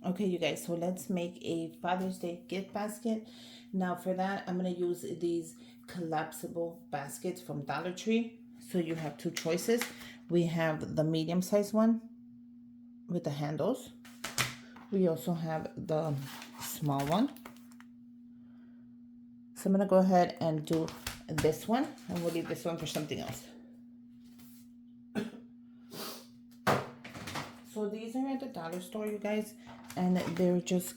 Okay, you guys, so let's make a Father's Day gift basket. Now for that, I'm going to use these collapsible baskets from Dollar Tree. So you have two choices. We have the medium size one with the handles. We also have the small one. So I'm going to go ahead and do this one, and we'll leave this one for something else. So these are at the dollar store, you guys, and they're just,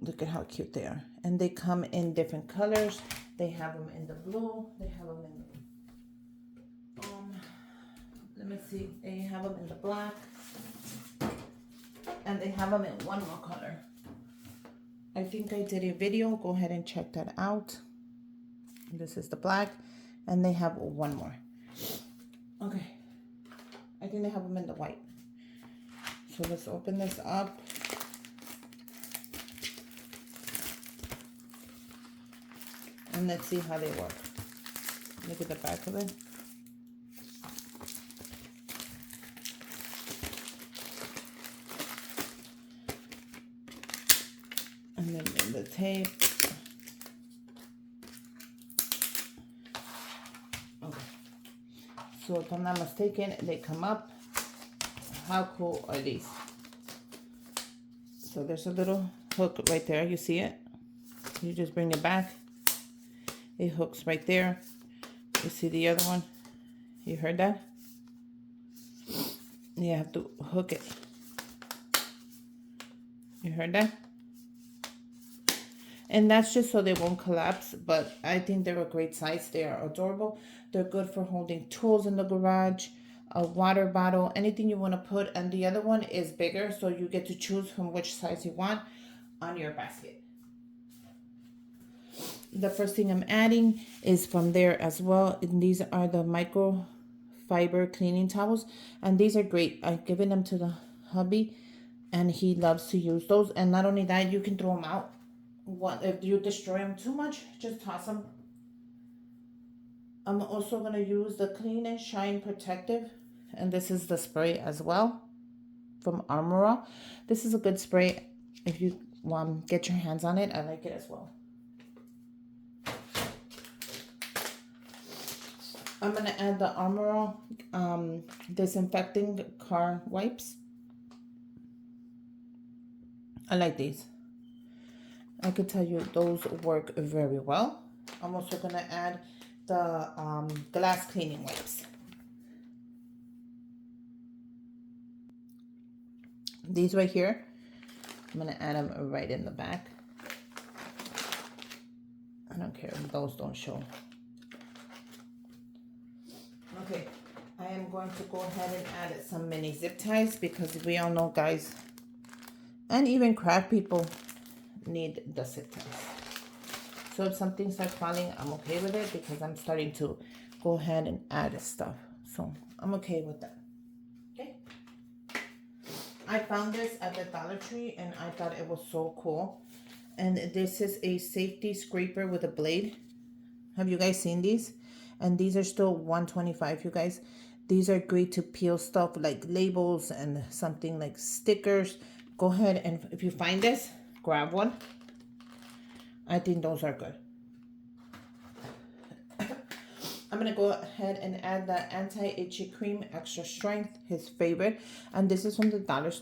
look at how cute they are. And they come in different colors. They have them in the blue. They have them in the, let me see. They have them in the black. And they have them in one more color. I think I did a video. Go ahead and check that out. This is the black. And they have one more. Okay. I think they have them in the white. So let's open this up. And let's see how they work. Look at the back of it. And then the tape. Okay. So if I'm not mistaken, they come up. How cool are these? So there's a little hook right there. You see it? You just bring it back. It hooks right there. You see the other one? You heard that? You have to hook it. You heard that? And that's just so they won't collapse, but I think they're a great size. They are adorable. They're good for holding tools in the garage, a water bottle, anything you want to put. And the other one is bigger, so you get to choose from which size you want on your basket. The first thing I'm adding is from there as well. And these are the microfiber cleaning towels. And these are great. I've given them to the hubby, and he loves to use those. And not only that, you can throw them out. If you destroy them too much, just toss them. I'm also going to use the Clean and Shine Protective. And this is the spray as well from Armora. This is a good spray. If you get your hands on it, I like it as well. I'm going to add the Armora disinfecting car wipes. I like these. I could tell you those work very well. I'm also going to add the glass cleaning wipes. These right here, I'm going to add them right in the back. I don't care if those don't show. Okay, I am going to go ahead and add some mini zip ties because we all know, guys, and even craft people need the zip ties. So if something starts falling, I'm okay with it because I'm starting to go ahead and add stuff. So I'm okay with that. Okay. I found this at the Dollar Tree and I thought it was so cool. And this is a safety scraper with a blade. Have you guys seen these? And these are still $125, you guys. These are great to peel stuff like labels and something like stickers. Go ahead and if you find this, grab one. I think those are good. I'm going to go ahead and add the anti-itchy cream extra strength, his favorite. And this is from the dollar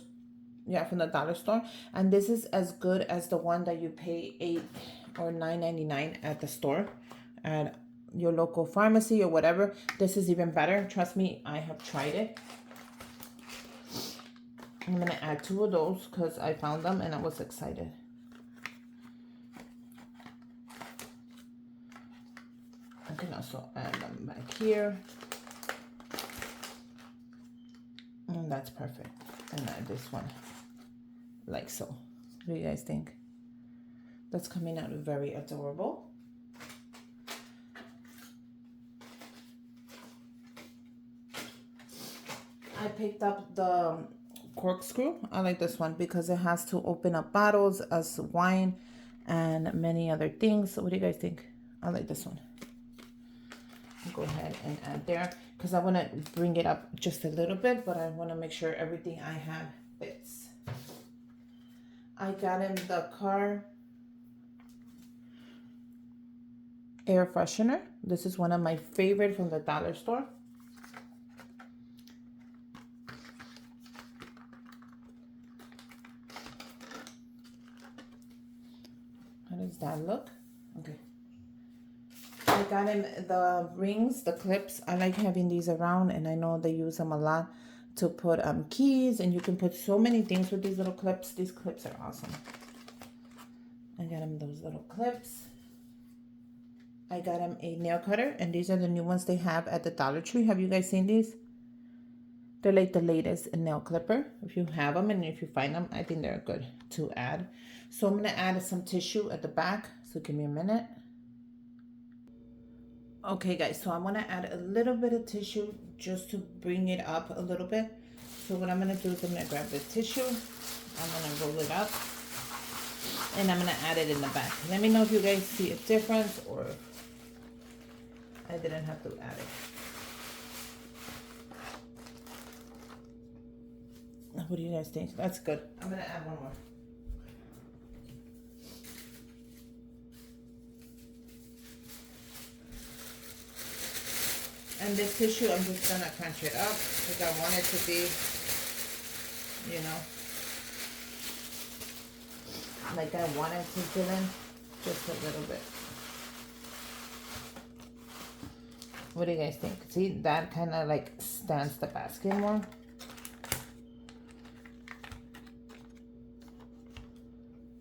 store. And this is as good as the one that you pay $8 or $9.99 at the store, at your local pharmacy or whatever. This is even better. Trust me, I have tried it. I'm going to add 2 of those because I found them and I was excited. I can also add them back here. And that's perfect. And add this one like so. What do you guys think? That's coming out very adorable. I picked up the corkscrew. I like this one because it has to open up bottles as wine and many other things. So what do you guys think? I like this one. Go ahead and add there because I want to bring it up just a little bit, but I want to make sure everything I have fits. I got him the car air freshener. This is one of my favorite from the dollar store. How does that look? Okay. I got him the rings, the clips. I like having these around, and I know they use them a lot to put keys, and you can put so many things with these little clips. These clips are awesome. I got him those little clips. I got him a nail cutter, and these are the new ones they have at the Dollar Tree. Have you guys seen these? They're like the latest nail clipper. If you have them and if you find them, I think they're good to add. So I'm going to add some tissue at the back. So give me a minute. Okay guys, so I'm going to add a little bit of tissue just to bring it up a little bit. So what I'm going to do is I'm going to grab the tissue. I'm going to roll it up. And I'm going to add it in the back. Let me know if you guys see a difference or I didn't have to add it. What do you guys think? That's good. I'm going to add one more. And this tissue, I'm just going to crunch it up because I want it to be, you know, like I want it to fill in just a little bit. What do you guys think? See, that kind of like stands the basket more.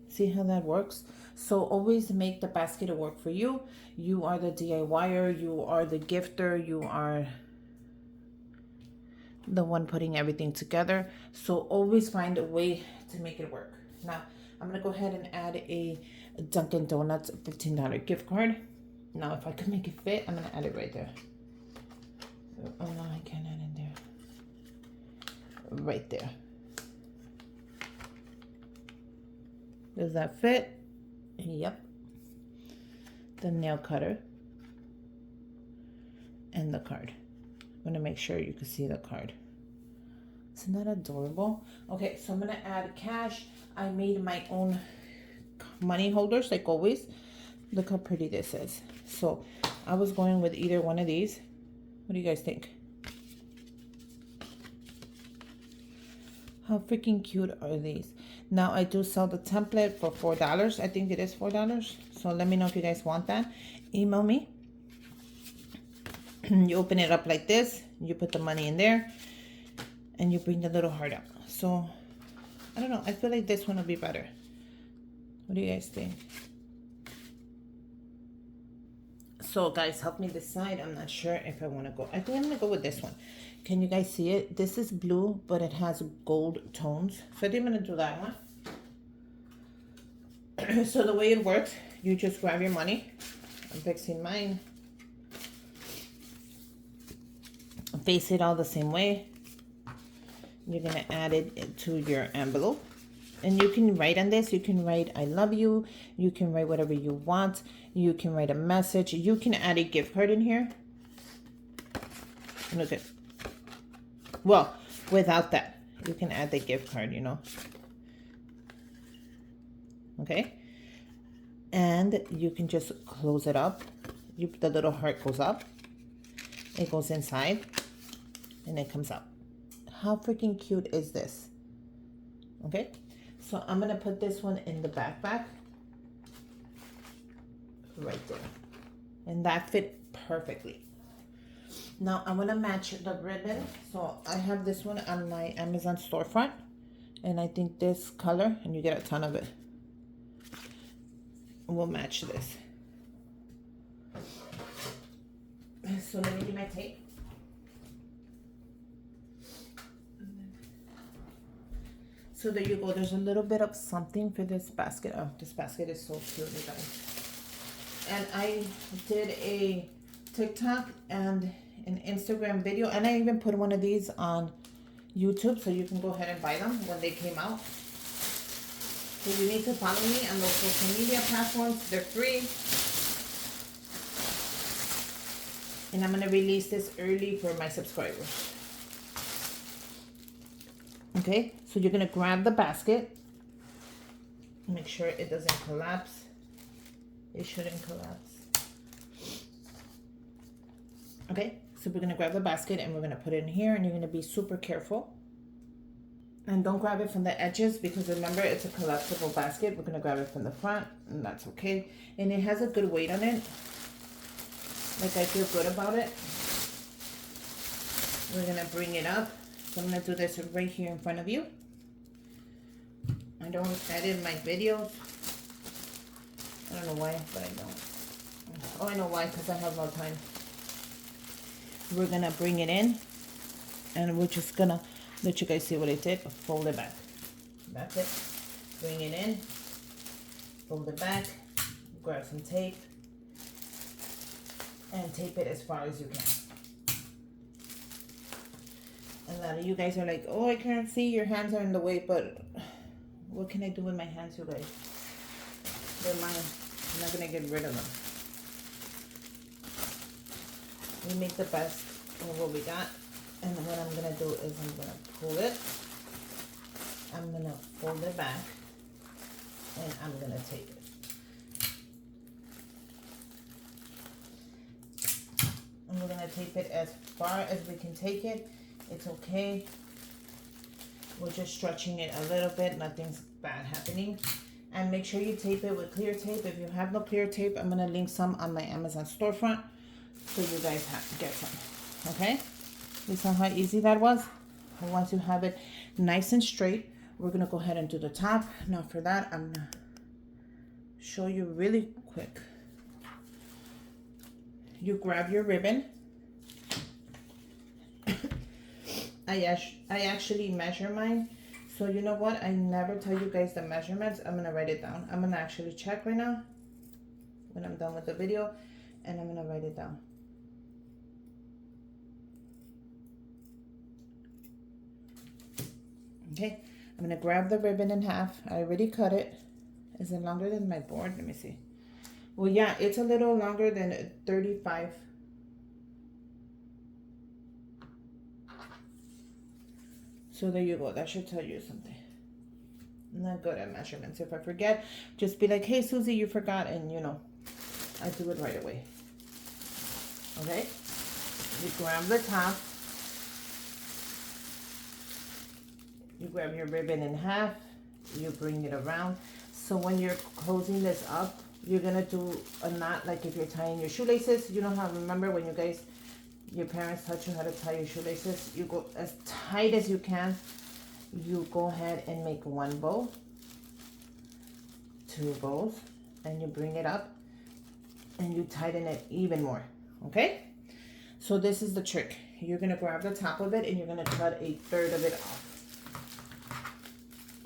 See how that works? So always make the basket work for you. You are the DIYer, you are the gifter, you are the one putting everything together. So always find a way to make it work. Now, I'm gonna go ahead and add a Dunkin' Donuts $15 gift card. Now, if I could make it fit, I'm gonna add it right there. Oh no, I can't add it there. Right there. Does that fit? Yep. The nail cutter and the card. I'm gonna make sure you can see the card. Isn't that adorable? Okay, so I'm gonna add cash. I made my own money holders like always. Look how pretty this is. So I was going with either one of these. What do you guys think? How freaking cute are these? Now I do sell the template for $4. I think it is $4. So let me know if you guys want that. Email me. You open it up like this. You put the money in there. And you bring the little heart up. So, I don't know. I feel like this one will be better. What do you guys think? So, guys, help me decide. I'm not sure if I want to go. I think I'm going to go with this one. Can you guys see it? This is blue, but it has gold tones. So, I think I'm going to do that one. So, the way it works, you just grab your money. I'm fixing mine. Face it all the same way. You're going to add it to your envelope. And you can write on this. You can write, I love you. You can write whatever you want. You can write a message. You can add a gift card in here. Look at, well, without that, you can add the gift card, you know. Okay. And you can just close it up. The little heart goes up. It goes inside. And it comes out. How freaking cute is this? Okay, so I'm gonna put this one in the backpack right there, and that fit perfectly. Now I want to match the ribbon, so I have this one on my Amazon storefront, and I think this color, and you get a ton of it, will match this. So let me get my tape. So there you go. There's a little bit of something for this basket. Oh, this basket is so cute, you guys. And I did a TikTok and an Instagram video. And I even put one of these on YouTube. So you can go ahead and buy them when they came out. So you need to follow me on those social media platforms. They're free. And I'm going to release this early for my subscribers. Okay, so you're going to grab the basket. Make sure it doesn't collapse. It shouldn't collapse. Okay, so we're gonna grab the basket and we're gonna put it in here, and you're gonna be super careful. And don't grab it from the edges, because remember, it's a collapsible basket. We're gonna grab it from the front, and that's okay. And it has a good weight on it. Like, I feel good about it. We're gonna bring it up. So I'm gonna do this right here in front of you. I don't edit my videos. I don't know why, but I don't. Oh, I know why, because I have no time. We're gonna bring it in, and we're just gonna let you guys see what I did. Fold it back. That's it. Bring it in, fold it back, grab some tape, and tape it as far as you can. A lot of you guys are like, oh, I can't see, your hands are in the way, but what can I do with my hands, you guys? They're mine. I'm not gonna get rid of them. We make the best of what we got. And what I'm gonna do is I'm gonna pull it. I'm gonna fold it back. And I'm gonna tape it. And we're gonna tape it as far as we can take it. It's okay. We're just stretching it a little bit. Nothing's bad happening. And make sure you tape it with clear tape. If you have no clear tape, I'm gonna link some on my Amazon storefront, so you guys have to get some. Okay? You saw how easy that was? And once you have it nice and straight, we're gonna go ahead and do the top. Now for that, I'm gonna show you really quick. You grab your ribbon. I actually measure mine. So you know what? I never tell you guys the measurements. I'm gonna write it down. I'm gonna actually check right now when I'm done with the video, and I'm gonna write it down. Okay, I'm gonna grab the ribbon in half. I already cut it. Is it longer than my board? Let me see. Well, yeah, it's a little longer than 35. So there you go. That should tell you something. I'm not good at measurements. If I forget, just be like, hey, Susie, you forgot. And, you know, I do it right away. Okay? You grab the top. You grab your ribbon in half. You bring it around. So when you're closing this up, you're going to do a knot like if you're tying your shoelaces. You know how, remember when you guys, your parents taught you how to tie your shoelaces? You go as tight as you can. You go ahead and make one bow, two bows, and you bring it up and you tighten it even more. Okay? So this is the trick. You're going to grab the top of it and you're going to cut a third of it off.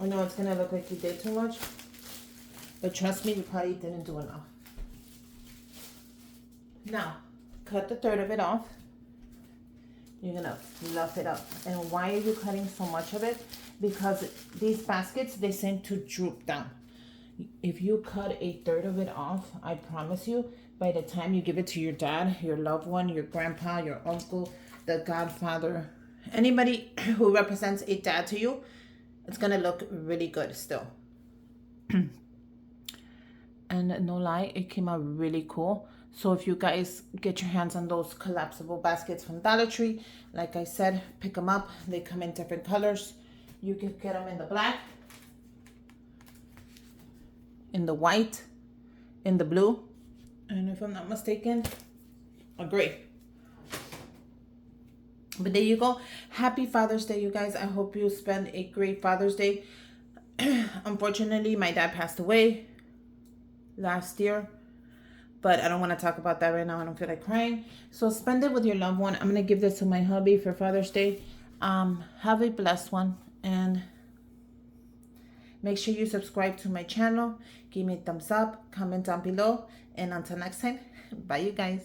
I know it's going to look like you did too much, but trust me, you probably didn't do enough. Now, cut the third of it off. You're gonna fluff it up. And why are you cutting so much of it? Because these baskets, they seem to droop down. If you cut a third of it off, I promise you, by the time you give it to your dad, your loved one, your grandpa, your uncle, the godfather, anybody who represents a dad to you, it's gonna look really good still. And no lie, it came out really cool. So if you guys get your hands on those collapsible baskets from Dollar Tree, like I said, pick them up. They come in different colors. You can get them in the black, in the white, in the blue, and if I'm not mistaken, a gray. But there you go. Happy Father's Day, you guys. I hope you spend a great Father's Day. Unfortunately, my dad passed away last year, but I don't want to talk about that right now. I don't feel like crying. So spend it with your loved one. I'm going to give this to my hubby for Father's Day. Have a blessed one, and make sure you subscribe to my channel. Give me a thumbs up, comment down below, and until next time, bye you guys.